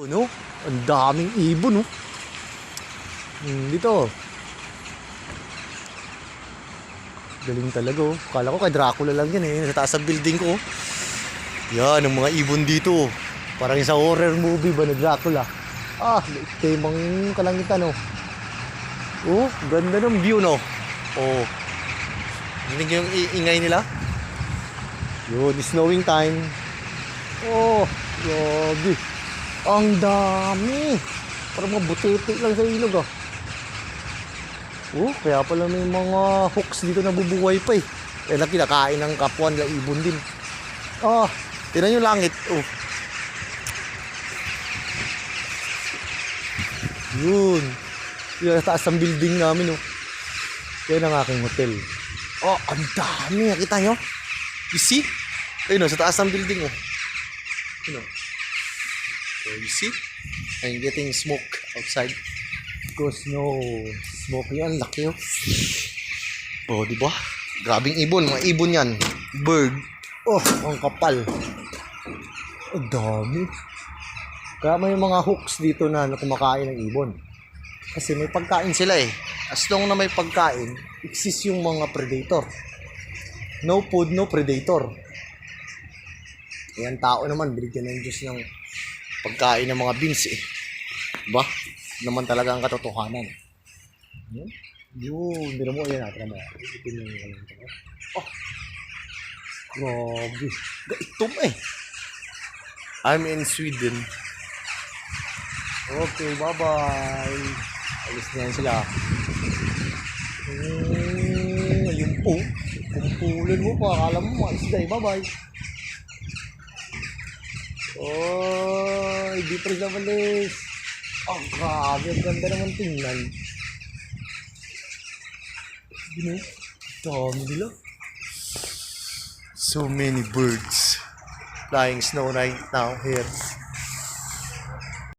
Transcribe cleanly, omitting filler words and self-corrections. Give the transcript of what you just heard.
No? Ang daming ibon, no? Dito. Galing talaga, oh. Kala ko kay Dracula lang yan, eh. Sa taas ng building ko, oh. Yan, ang mga ibon dito. Parang sa horror movie ba na Dracula. Temang kalangitan, oh. Oh, ganda ng view, no? Oh. Hindi yung ingay nila. Yun, snowing time. Oh, grabe. Ang dami. Parang mga butete lang sa ilog, ah. Oh, kaya pala may mga hooks dito na bubuhay pa, eh. Kaya na kinakain ng kapwa nila ibon din. Tingnan yung langit. Oh. Yun. Yung taas ng building namin, oh. Yan ang aking hotel. Oh, ang dami. Nakita nyo? You see? Ayun, oh, sa taas ng building, oh. Ayun, oh. So, you see? I'm getting smoke outside. Because no smoke yan. Laki, oh. Oh, diba? Grabing ibon. Mga ibon yan. Bird. Oh, ang kapal. Ang dami. Kaya may mga hooks dito na kumakain ng ibon. Kasi may pagkain sila, eh. As long na may pagkain, exist yung mga predator. No food, no predator. Ayan, tao naman, binigyan ng Diyos ng pagkain ng mga beans, eh. Diba? Naman talaga ang katotohanan. Yun, hindi mo, ayan natin naman. Oh, grabe. Gaitom, eh. I'm in Sweden. Okay, bye-bye. Alis na yan sila. Ayun po. Kumpulan mo pa. Akala mo maalis na, bye-bye. Oh, hindi pa rin namalis. Ang grabe. Ang ganda naman tingnan. Gino? Dami nila. So many birds flying snow right now here.